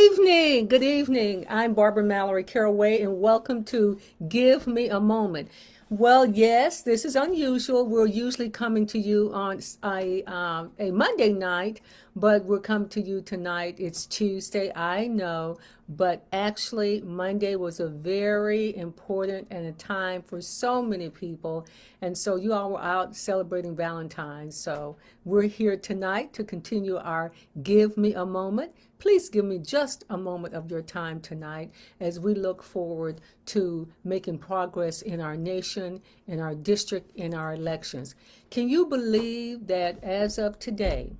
evening. Good evening. I'm Barbara Mallory Caraway, and welcome to Give Me a Moment. Well, yes, this is unusual. We're usually coming to you on a Monday night, but we're coming to you tonight. It's Tuesday, I know, but actually, Monday was a very important and a time for so many people. And so, you all were out celebrating Valentine's. So, we're here tonight to continue our Give Me a Moment. Please give me just a moment of your time tonight as we look forward to making progress in our nation, in our district, in our elections. Can you believe that as of today,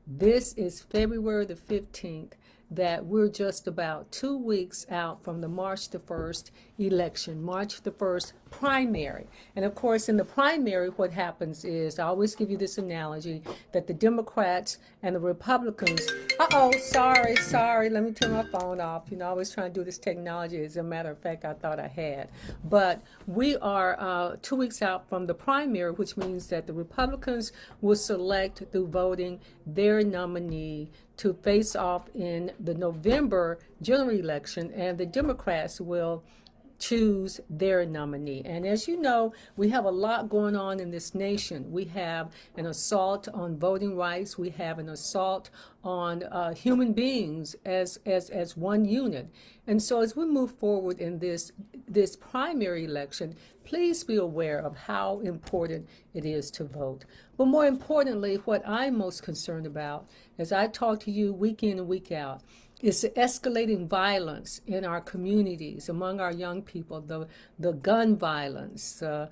this is February the 15th, that we're just about 2 weeks out from the March the 1st election, March the 1st primary. And of course, in the primary, what happens is, I always give you this analogy, that the Democrats and the Republicans, sorry, let me turn my phone off. I always trying to do this technology. As a matter of fact, I thought I had. But we are 2 weeks out from the primary, which means that the Republicans will select through voting their nominee to face off in the November general election, and the Democrats will choose their nominee. And as you know, we have a lot going on in this nation. We have an assault on voting rights. We have an assault on human beings as one unit. And so as we move forward in this primary election, please be aware of how important it is to vote. But more importantly, what I'm most concerned about, as I talk to you week in and week out, is the escalating violence in our communities, among our young people, the gun violence, the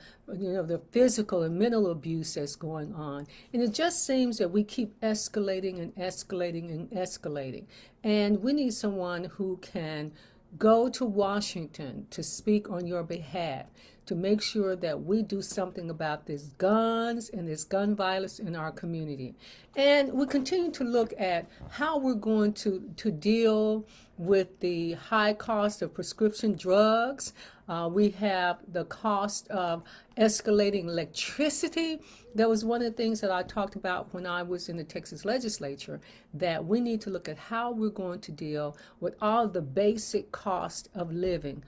physical and mental abuse that's going on. And it just seems that we keep escalating and escalating and escalating. And we need someone who can go to Washington to speak on your behalf, to make sure that we do something about these guns and this gun violence in our community. And we continue to look at how we're going to deal with the high cost of prescription drugs. We have the cost of escalating electricity. That was one of the things that I talked about when I was in the Texas legislature, that we need to look at how we're going to deal with all the basic cost of living.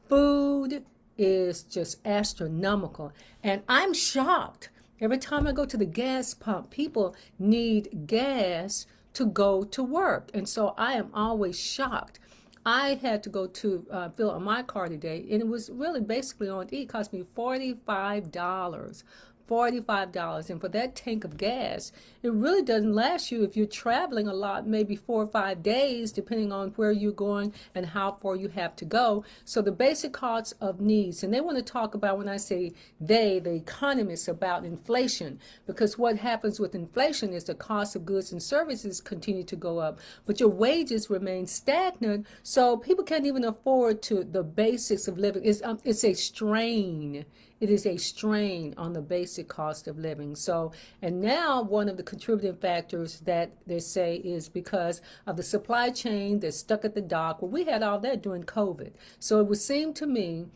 Food is just astronomical. And I'm shocked. Every time I go to the gas pump, people need gas to go to work. And so I am always shocked. I had to go to fill up my car today, and it was really basically on E. It cost me $45. $45. And for that tank of gas, it really doesn't last you if you're traveling a lot, maybe 4 or 5 days, depending on where you're going and how far you have to go. So the basic costs of needs, and they want to talk about, when I say they, the economists, about inflation, because what happens with inflation is the cost of goods and services continue to go up, but your wages remain stagnant, so people can't even afford to the basics of living. It's a strain. It is a strain on the basic cost of living. So, and now one of the contributing factors that they say is because of the supply chain that's stuck at the dock. Well, we had all that during COVID. So it would seem to me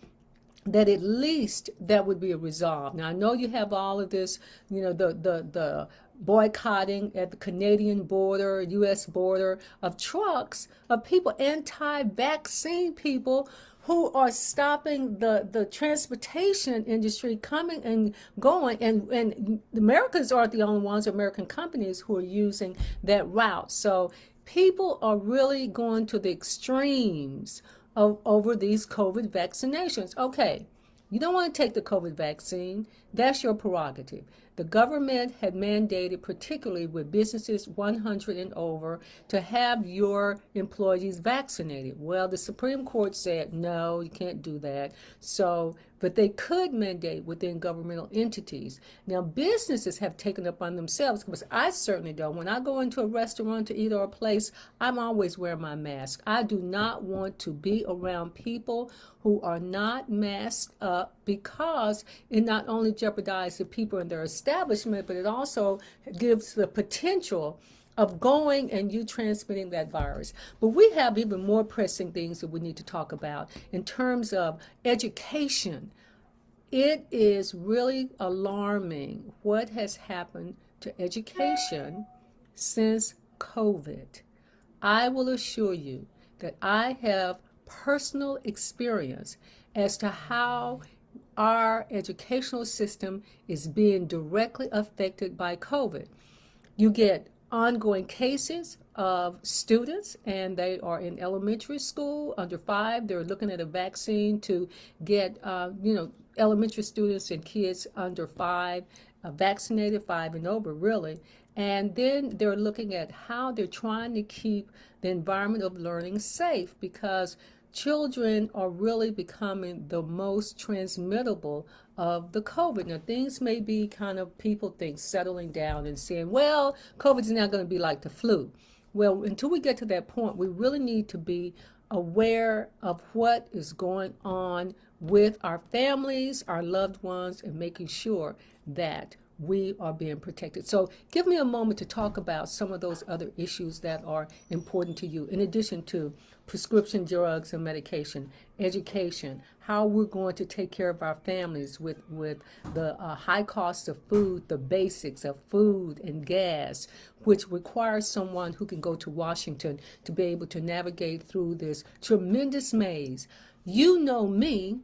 that at least that would be a resolve. Now, I know you have all of this, the boycotting at the Canadian border, U.S. border, of trucks, of people, anti-vaccine people, who are stopping the transportation industry coming and going. And Americans aren't the only ones, American companies, who are using that route. So people are really going to the extremes over these COVID vaccinations. Okay, you don't want to take the COVID vaccine. That's your prerogative. The government had mandated, particularly with businesses 100 and over, to have your employees vaccinated. Well, the Supreme Court said, no, you can't do that. So, but they could mandate within governmental entities. Now, businesses have taken up on themselves, because I certainly don't. When I go into a restaurant to eat or a place, I'm always wearing my mask. I do not want to be around people who are not masked up, because it not only jeopardizes the people in their establishment, but it also gives the potential of going and you transmitting that virus. But we have even more pressing things that we need to talk about in terms of education. It is really alarming what has happened to education since COVID. I will assure you that I have personal experience as to how our educational system is being directly affected by COVID. You get ongoing cases of students, and they are in elementary school under 5. They're looking at a vaccine to get, elementary students and kids under 5 vaccinated, 5 and over, really. And then they're looking at how they're trying to keep the environment of learning safe, because children are really becoming the most transmittable of the COVID. Now, things may be kind of, people think, settling down and saying, well, COVID is not going to be like the flu. Well, until we get to that point, we really need to be aware of what is going on with our families, our loved ones, and making sure that we are being protected. So give me a moment to talk about some of those other issues that are important to you, in addition to prescription drugs and medication, education, how we're going to take care of our families with the high cost of food, the basics of food and gas, which requires someone who can go to Washington to be able to navigate through this tremendous maze. You know me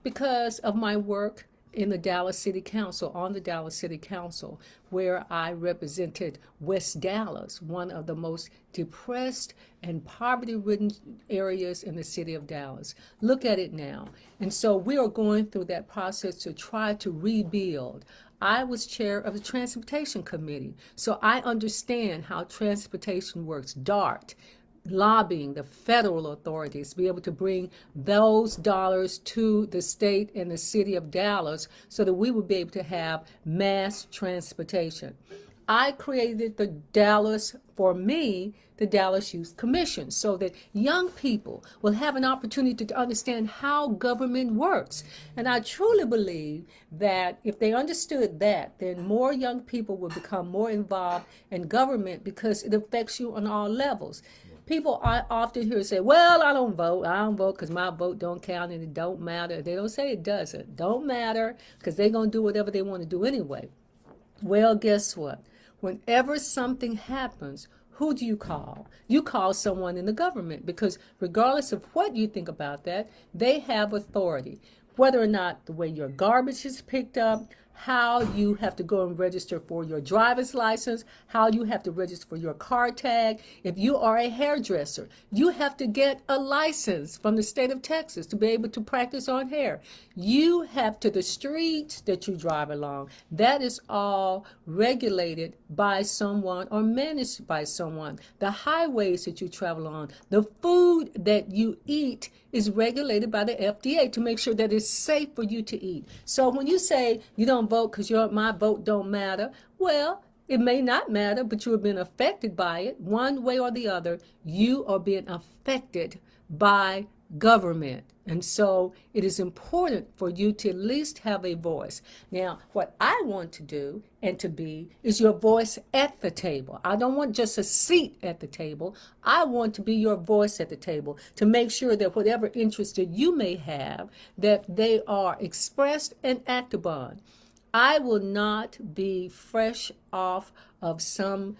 because of my work in the Dallas City Council, on the Dallas City Council, where I represented West Dallas, one of the most depressed and poverty-ridden areas in the city of Dallas. Look at it now. And so we are going through that process to try to rebuild. I was chair of the Transportation Committee, so I understand how transportation works. DART, lobbying the federal authorities to be able to bring those dollars to the state and the city of Dallas so that we would be able to have mass transportation. I created the Dallas Youth Commission, so that young people will have an opportunity to understand how government works. And I truly believe that if they understood that, then more young people will become more involved in government, because it affects you on all levels. People I often hear say, well, I don't vote because my vote don't count and it don't matter. They don't say it doesn't. Don't matter, because they're going to do whatever they want to do anyway. Well, guess what? Whenever something happens, who do you call? You call someone in the government, because regardless of what you think about that, they have authority. Whether or not the way your garbage is picked up, how you have to go and register for your driver's license, how you have to register for your car tag. If you are a hairdresser, you have to get a license from the state of Texas to be able to practice on hair. You have to, the streets that you drive along, that is all regulated by someone or managed by someone. The highways that you travel on, the food that you eat is regulated by the FDA to make sure that it's safe for you to eat. So when you say you don't vote because my vote don't matter, well, it may not matter, but you have been affected by it. One way or the other, you are being affected by government. And so it is important for you to at least have a voice. Now, what I want to do and to be is your voice at the table. I don't want just a seat at the table. I want to be your voice at the table to make sure that whatever interest that you may have, that they are expressed and acted upon. I will not be fresh off of some,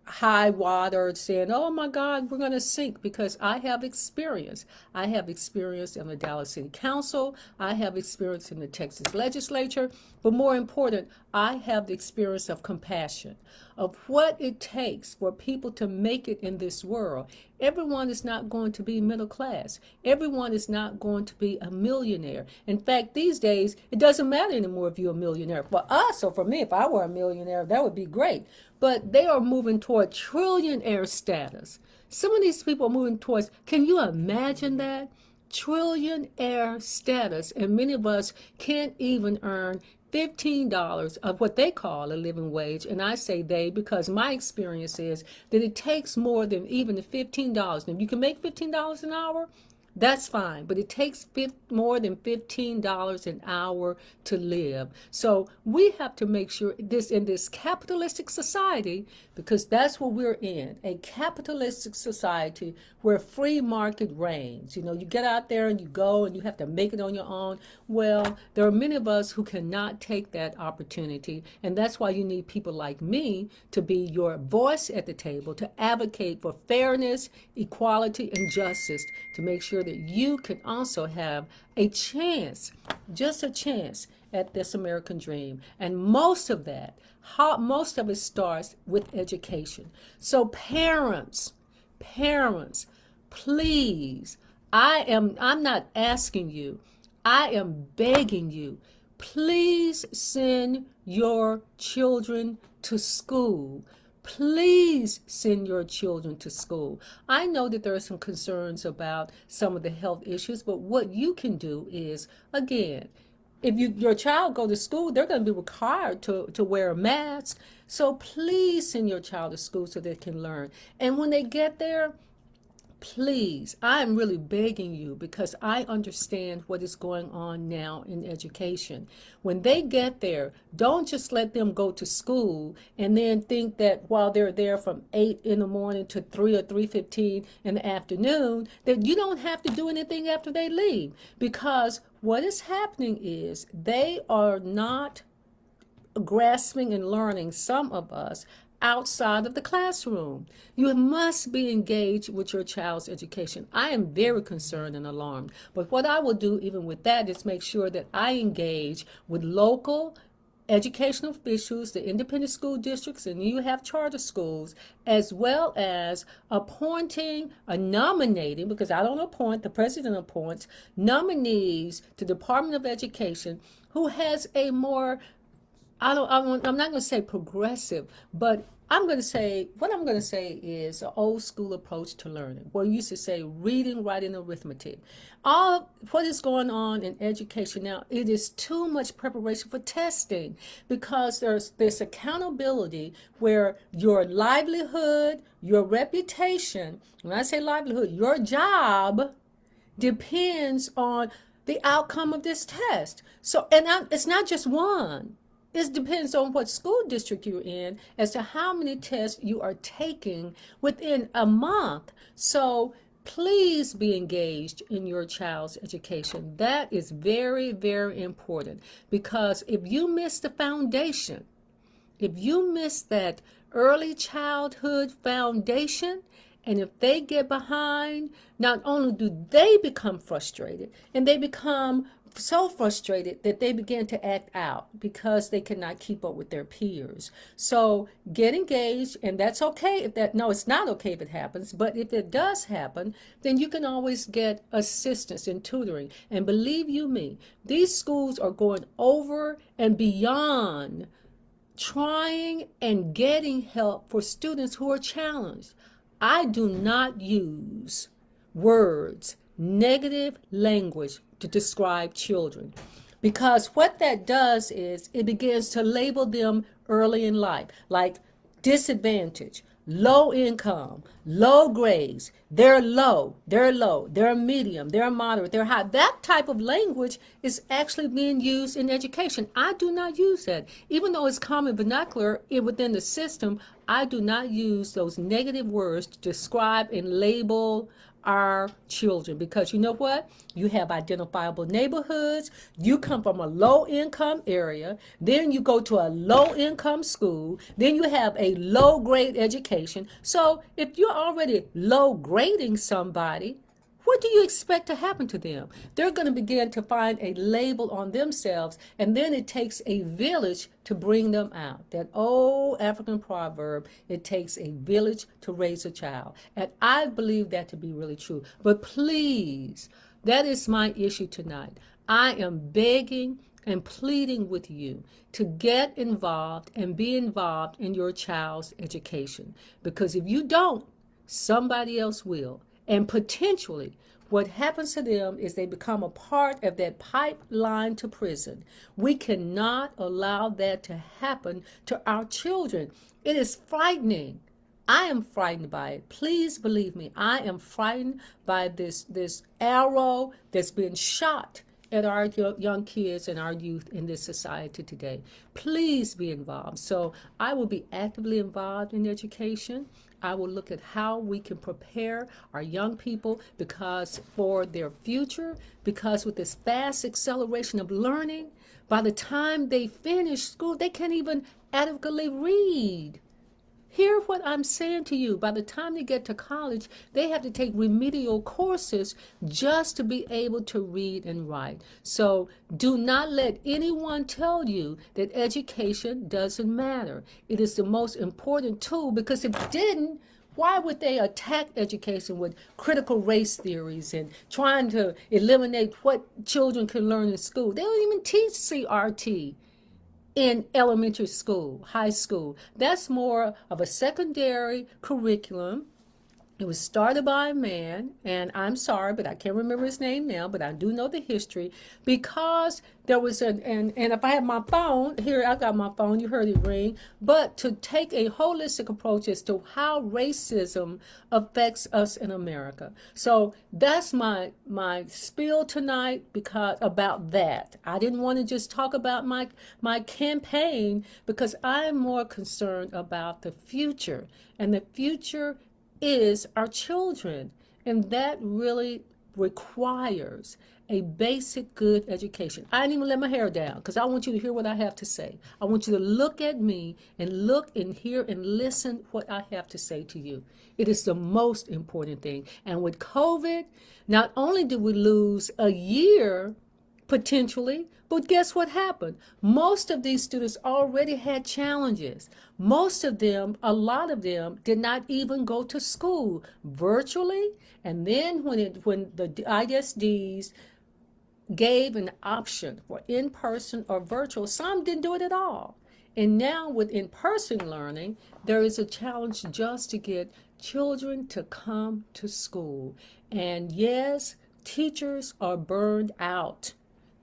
high water saying, oh my God, we're going to sink, because I have experience. I have experience in the Dallas City Council. I have experience in the Texas legislature. But more important, I have the experience of compassion, of what it takes for people to make it in this world. Everyone is not going to be middle class. Everyone is not going to be a millionaire. In fact, these days, it doesn't matter anymore if you're a millionaire. For us, or for me, if I were a millionaire, that would be great. But they are moving toward trillionaire status. Some of these people are moving towards, can you imagine that? Trillionaire status. And many of us can't even earn $15 of what they call a living wage. And I say they because my experience is that it takes more than even the $15. And if you can make $15 an hour, that's fine, but it takes more than $15 an hour to live. So we have to make sure this in this capitalistic society, because that's what we're in, a capitalistic society where free market reigns. You know, you get out there and you go and you have to make it on your own. Well, there are many of us who cannot take that opportunity, and that's why you need people like me to be your voice at the table, to advocate for fairness, equality, and justice, to make sure that you can also have a chance, just a chance, at this American dream. And most of that, most of it starts with education. So parents, please, I'm not asking you, I am begging you, please send your children to school. Please send your children to school. I know that there are some concerns about some of the health issues, but what you can do is, again, if your child go to school, they're going to be required to wear a mask. So please send your child to school so they can learn. And when they get there, please, I am really begging you, because I understand what is going on now in education. When they get there, don't just let them go to school and then think that while they're there from 8 in the morning to 3 or 3:15 in the afternoon, that you don't have to do anything after they leave. Because what is happening is they are not grasping and learning, some of us, outside of the classroom. You must be engaged with your child's education. I am very concerned and alarmed. But what I will do even with that is make sure that I engage with local educational officials, the independent school districts, and you have charter schools, as well as appointing or nominating, because I don't appoint, the president appoints nominees to the Department of Education who has a more, I'm not going to say progressive, but what I'm going to say is an old school approach to learning. Where we used to say reading, writing, arithmetic. All what is going on in education now, it is too much preparation for testing, because there's accountability where your livelihood, your reputation, when I say livelihood, your job depends on the outcome of this test. So, it's not just one. It depends on what school district you're in as to how many tests you are taking within a month. So please be engaged in your child's education. That is very, very important, because if you miss the foundation, if you miss that early childhood foundation, and if they get behind, not only do they become frustrated, and they become so frustrated that they begin to act out because they cannot keep up with their peers. So get engaged, and that's okay if that, no, it's not okay if it happens, but if it does happen, then you can always get assistance in tutoring. And believe you me, these schools are going over and beyond trying and getting help for students who are challenged. I do not use words, negative language to describe children, because what that does is it begins to label them early in life, like disadvantage, low income, low grades, they're low, they're medium, they're moderate, they're high. That type of language is actually being used in education. I do not use that. Even though it's common vernacular within the system, I do not use those negative words to describe and label our children, because you know what? You have identifiable neighborhoods. You come from a low income area, then you go to a low income school, then you have a low grade education. So if you're already low grading somebody, what do you expect to happen to them? They're going to begin to find a label on themselves, and then it takes a village to bring them out. That old African proverb, it takes a village to raise a child. And I believe that to be really true. But please, that is my issue tonight. I am begging and pleading with you to get involved and be involved in your child's education. Because if you don't, somebody else will. And potentially, what happens to them is they become a part of that pipeline to prison. We cannot allow that to happen to our children. It is frightening. I am frightened by it. Please believe me, I am frightened by this arrow that's been shot at our young kids and our youth in this society today. Please be involved. So I will be actively involved in education. I will look at how we can prepare our young people because for their future, because with this fast acceleration of learning, by the time they finish school, they can't even adequately read. Hear what I'm saying to you. By the time they get to college, they have to take remedial courses just to be able to read and write. So do not let anyone tell you that education doesn't matter. It is the most important tool, because if it didn't, why would they attack education with critical race theories and trying to eliminate what children can learn in school? They don't even teach CRT in elementary school, high school. That's more of a secondary curriculum. It was started by a man, and I'm sorry, but I can't remember his name now, but I do know the history, because there was and if I had my phone, here I got my phone, you heard it ring, but to take a holistic approach as to how racism affects us in America. So that's my spiel tonight, because about that. I didn't want to just talk about my campaign, because I'm more concerned about the future, and the future is our children, and that really requires a basic good education. I didn't even let my hair down because I want you to hear what I have to say. I want you to look at me and look and hear and listen what I have to say to you. It is the most important thing. And with COVID, not only did we lose a year potentially, but guess what happened? Most of these students already had challenges. Most of them, a lot of them, did not even go to school virtually. And then when the ISDs gave an option for in-person or virtual, some didn't do it at all. And now with in-person learning, there is a challenge just to get children to come to school. And yes, teachers are burned out.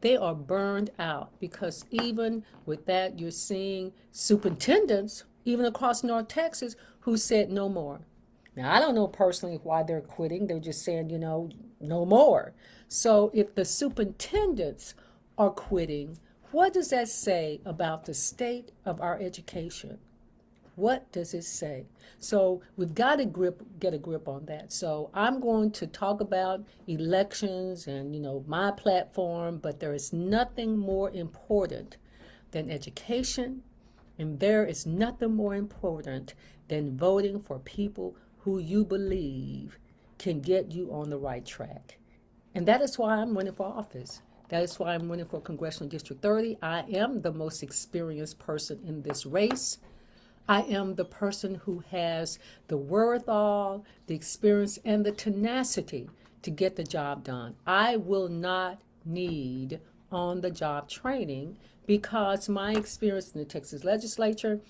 They are burned out, because even with that, you're seeing superintendents, even across North Texas, who said no more. Now, I don't know personally why they're quitting. They're just saying, no more. So if the superintendents are quitting, what does that say about the state of our education? What does it say? So we've got to get a grip on that. So I'm going to talk about elections and, my platform, but there is nothing more important than education, and there is nothing more important than voting for people who you believe can get you on the right track. And that is why I'm running for office. That is why I'm running for Congressional District 30. I am the most experienced person in this race. I am the person who has the wherewithal, the experience, and the tenacity to get the job done. I will not need on-the-job training, because my experience in the Texas legislature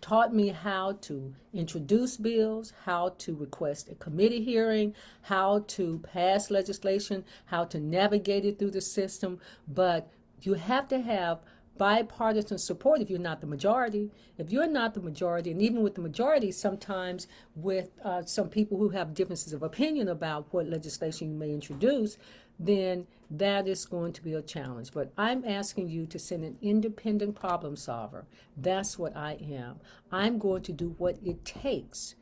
taught me how to introduce bills, how to request a committee hearing, how to pass legislation, how to navigate it through the system. But you have to have bipartisan support if you're not the majority. If you're not the majority, and even with the majority, sometimes with some people who have differences of opinion about what legislation you may introduce, then that is going to be a challenge. But I'm asking you to send an independent problem solver. That's what I am. I'm going to do what it takes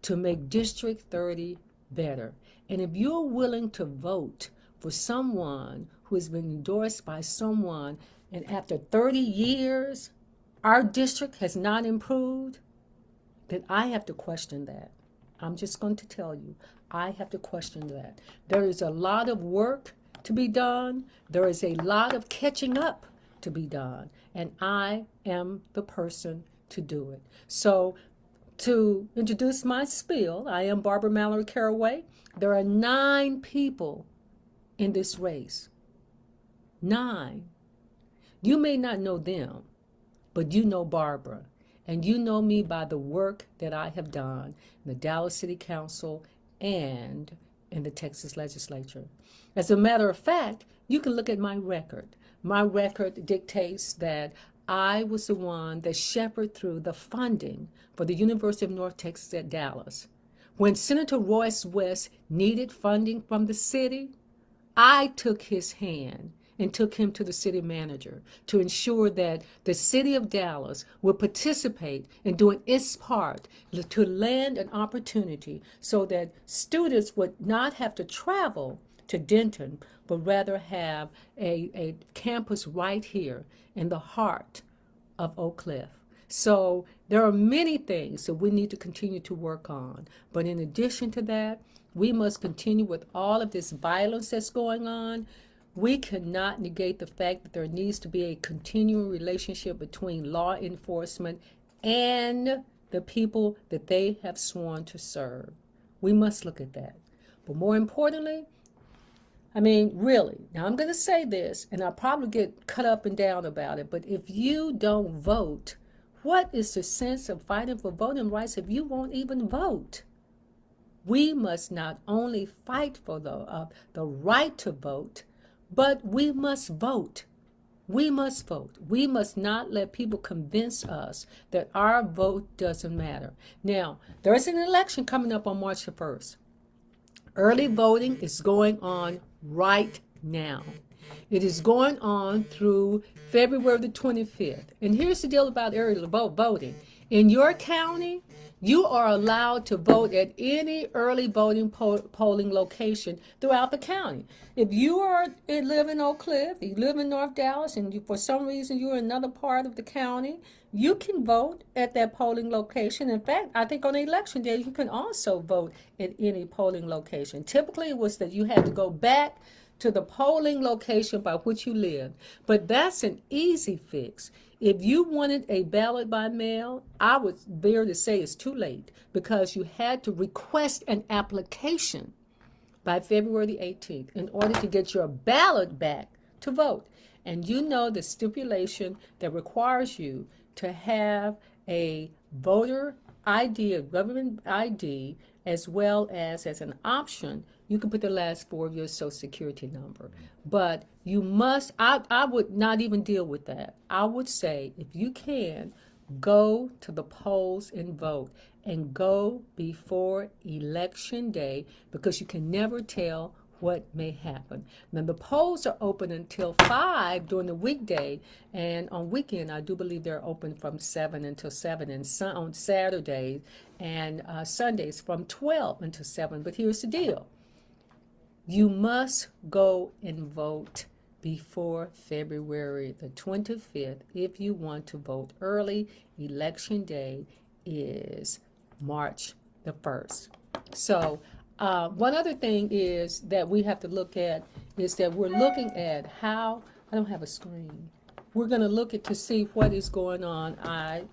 to make District 30 better. And if you're willing to vote for someone who has been endorsed by someone, and after 30 years, our district has not improved, then I have to question that. I'm just going to tell you, I have to question that. There is a lot of work to be done. There is a lot of catching up to be done. And I am the person to do it. So to introduce my spiel, I am Barbara Mallory Caraway. There are 9 people in this race. 9. You may not know them, but you know Barbara, and you know me by the work that I have done in the Dallas City Council and in the Texas legislature. As a matter of fact, you can look at my record. My record dictates that I was the one that shepherded through the funding for the University of North Texas at Dallas. When Senator Royce West needed funding from the city, I took his hand and took him to the city manager to ensure that the city of Dallas would participate in doing its part to land an opportunity so that students would not have to travel to Denton, but rather have a campus right here in the heart of Oak Cliff. So there are many things that we need to continue to work on. But in addition to that, we must continue with all of this violence that's going on. We cannot negate the fact that there needs to be a continuing relationship between law enforcement and the people that they have sworn to serve. We must look at that. But more importantly, I mean, really, now I'm going to say this, and I'll probably get cut up and down about it, but if you don't vote, what is the sense of fighting for voting rights if you won't even vote? We must not only fight for the right to vote, but we must vote. We must vote. We must not let people convince us that our vote doesn't matter. Now, there's an election coming up on March the 1st. Early voting is going on right now. It is going on through February the 25th. And here's the deal about early voting. In your county, you are allowed to vote at any early voting polling location throughout the county. If you live in Oak Cliff, you live in North Dallas, and for some reason you're in another part of the county, you can vote at that polling location. In fact, I think on election day, you can also vote at any polling location. Typically, it was that you had to go back to the polling location by which you lived. But that's an easy fix. If you wanted a ballot by mail, I would dare to say it's too late, because you had to request an application by February the 18th in order to get your ballot back to vote. And you know the stipulation that requires you to have a voter ID, a government ID, as well as an option, you can put the last four of your social security number. But you must, I would not even deal with that. I would say, if you can, go to the polls and vote, and go before election day, because you can never tell what may happen. Now, the polls are open until 5 during the weekday, and on weekend, I do believe they're open from 7 until 7, and on Saturdays and Sundays from 12 until 7. But here's the deal. You must go and vote before February the 25th if you want to vote early. Election day is March the 1st. So one other thing is that we have to look at is that we're looking at how, I don't have a screen. We're going to look at to see what is going on. I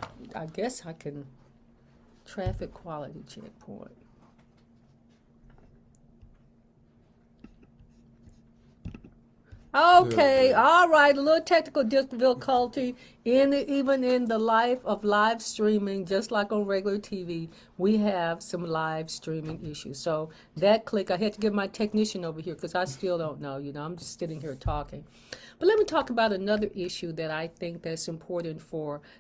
guess I can, traffic quality checkpoint. Okay, all right, a little technical difficulty even in the life of live streaming, just like on regular TV, we have some live streaming issues. So that click, I had to get my technician over here because I still don't know, I'm just sitting here talking. But let me talk about another issue that I think that's important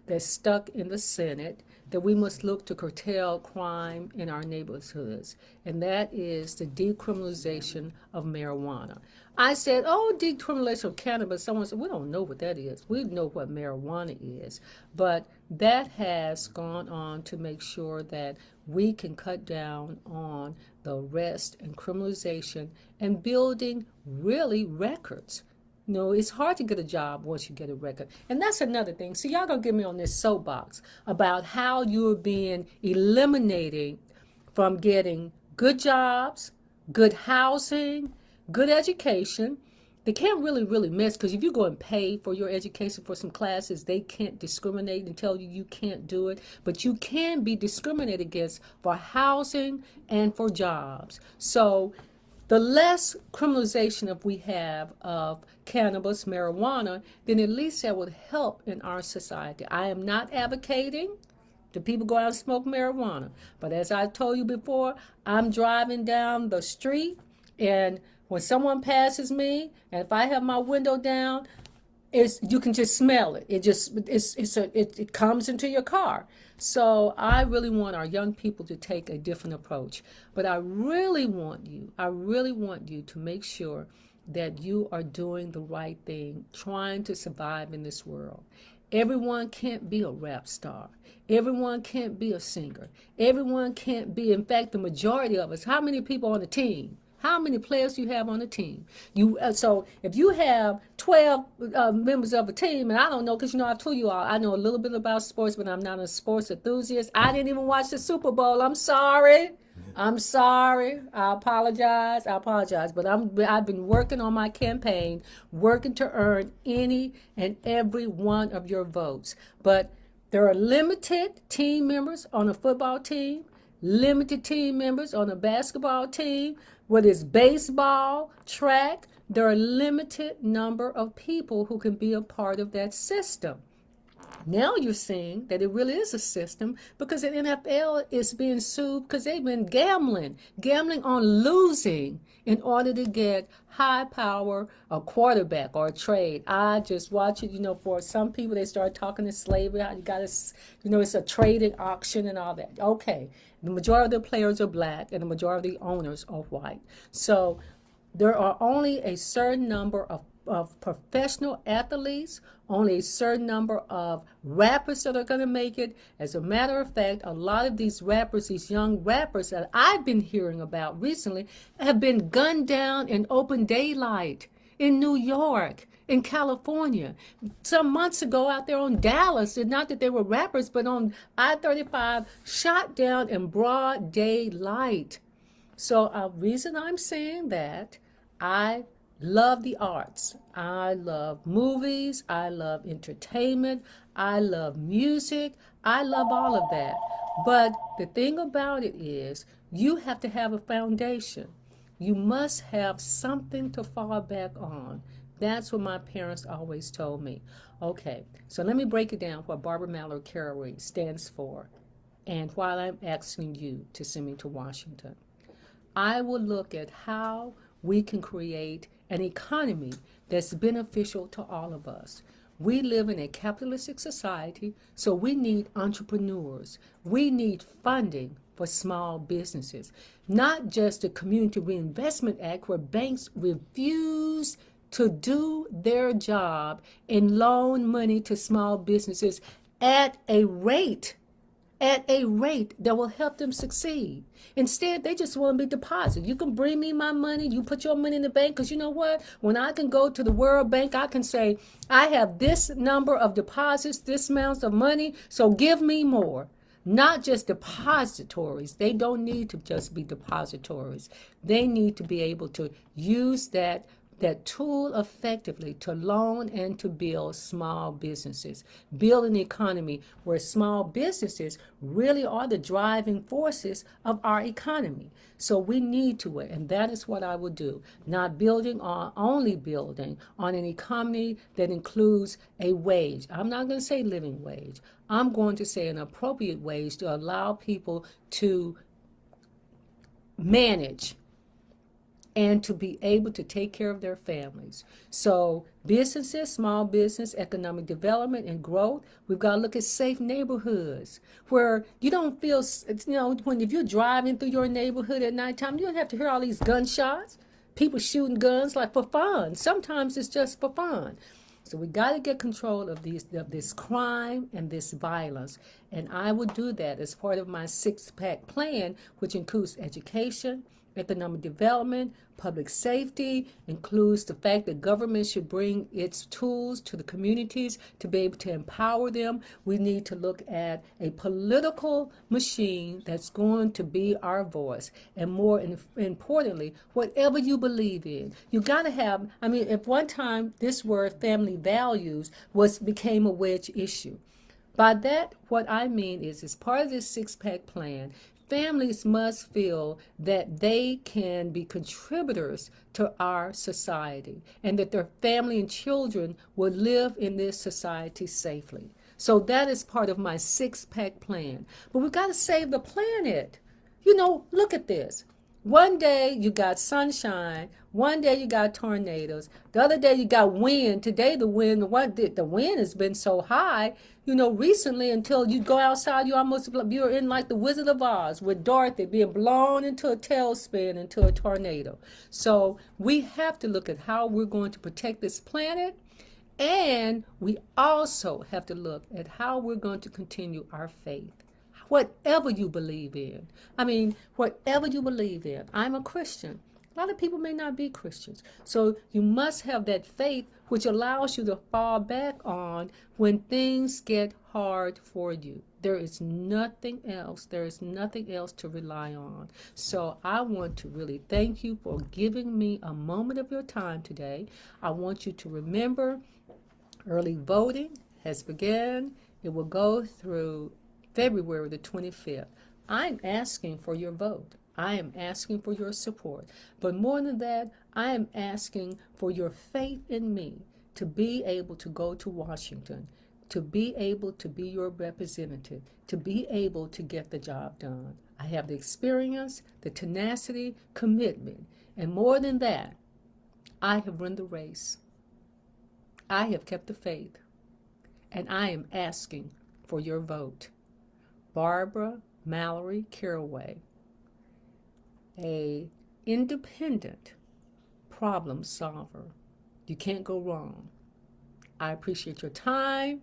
that's stuck in the Senate, that we must look to curtail crime in our neighborhoods, and that is the decriminalization of marijuana. I said, decriminalization of cannabis. Someone said, we don't know what that is. We know what marijuana is. But that has gone on to make sure that we can cut down on the arrest and criminalization and building really records. It's hard to get a job once you get a record. And that's another thing. So y'all gonna get me on this soapbox about how you're being eliminating from getting good jobs, good housing, good education. They can't really mess, because if you go and pay for your education for some classes, they can't discriminate and tell you can't do it. But you can be discriminated against for housing and for jobs. So the less criminalization of we have of cannabis, marijuana, then at least that would help in our society. I am not advocating that people go out and smoke marijuana. But as I told you before, I'm driving down the street, and when someone passes me, and if I have my window down, It's, you can just smell it. It just it comes into your car. So I really want our young people to take a different approach. But I really want you to make sure that you are doing the right thing, trying to survive in this world. Everyone can't be a rap star. Everyone can't be a singer. Everyone can't be, in fact, the majority of us. How many people on the team? How many players do you have on the team? So if you have 12 members of a team, and I don't know, because I've told you all, I know a little bit about sports, but I'm not a sports enthusiast. I didn't even watch the Super Bowl. I'm sorry. I'm sorry. I apologize. But I've been working on my campaign, working to earn any and every one of your votes. But there are limited team members on a football team, limited team members on a basketball team, whether it's baseball, track. There are a limited number of people who can be a part of that system. Now you're seeing that it really is a system, because the NFL is being sued because they've been gambling on losing in order to get high power, a quarterback or a trade. I just watch it, for some people, they start talking to slavery. You got to, it's a trading auction and all that. Okay. The majority of the players are black and the majority of the owners are white. So there are only a certain number of professional athletes, only a certain number of rappers that are going to make it. As a matter of fact, a lot of these rappers, these young rappers that I've been hearing about recently, have been gunned down in open daylight in New York, in California. Some months ago out there on Dallas, and not that they were rappers, but on I-35, shot down in broad daylight. So a reason I'm saying that, I love the arts. I love movies. I love entertainment. I love music. I love all of that. But the thing about it is, you have to have a foundation. You must have something to fall back on. That's what my parents always told me. Okay, so let me break it down what Barbara Mallory Caraway stands for, and why I'm asking you to send me to Washington. I will look at how we can create an economy that's beneficial to all of us. We live in a capitalistic society, so we need entrepreneurs. We need funding for small businesses, not just the Community Reinvestment Act, where banks refuse to do their job and loan money to small businesses at a rate that will help them succeed. Instead, they just want to be deposited. You can bring me my money, you put your money in the bank, because you know what? When I can go to the World Bank, I can say, I have this number of deposits, this amount of money, so give me more. Not just depositories. They don't need to just be depositories. They need to be able to use that tool effectively to loan and to build small businesses, build an economy where small businesses really are the driving forces of our economy. So we need to it, and that is what I will do. Not only building on an economy that includes a wage. I'm not going to say living wage. I'm going to say an appropriate wage to allow people to manage and to be able to take care of their families. So businesses, small business, economic development and growth, we've got to look at safe neighborhoods where you don't feel, if you're driving through your neighborhood at nighttime, you don't have to hear all these gunshots, people shooting guns like for fun. Sometimes it's just for fun. So we got to get control of this crime and this violence. And I will do that as part of my six-pack plan, which includes education, economic development, public safety, includes the fact that government should bring its tools to the communities to be able to empower them. We need to look at a political machine that's going to be our voice. And more importantly, whatever you believe in, you got to have, at one time, this word family values became a wedge issue. By that, what I mean is, as part of this six-pack plan, families must feel that they can be contributors to our society and that their family and children will live in this society safely. So that is part of my six-pack plan. But we've got to save the planet. Look at this. One day you got sunshine, One day you got tornadoes. The other day you got wind. Today the wind has been so high, recently, until you go outside, you're in like the Wizard of Oz with Dorothy being blown into a tailspin into a tornado. So we have to look at how we're going to protect this planet, and we also have to look at how we're going to continue our faith. Whatever you believe in. Whatever you believe in. I'm a Christian. A lot of people may not be Christians. So you must have that faith which allows you to fall back on when things get hard for you. There is nothing else. There is nothing else to rely on. So I want to really thank you for giving me a moment of your time today. I want you to remember early voting has begun. It will go through February the 25th. I'm asking for your vote. I am asking for your support. But more than that, I am asking for your faith in me to be able to go to Washington, to be able to be your representative, to be able to get the job done. I have the experience, the tenacity, commitment, and more than that, I have run the race. I have kept the faith, and I am asking for your vote. Barbara Mallory Caraway, a independent problem solver. You can't go wrong. I appreciate your time,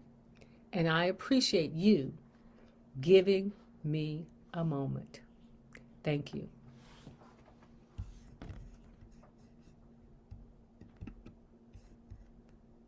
and I appreciate you giving me a moment. Thank you.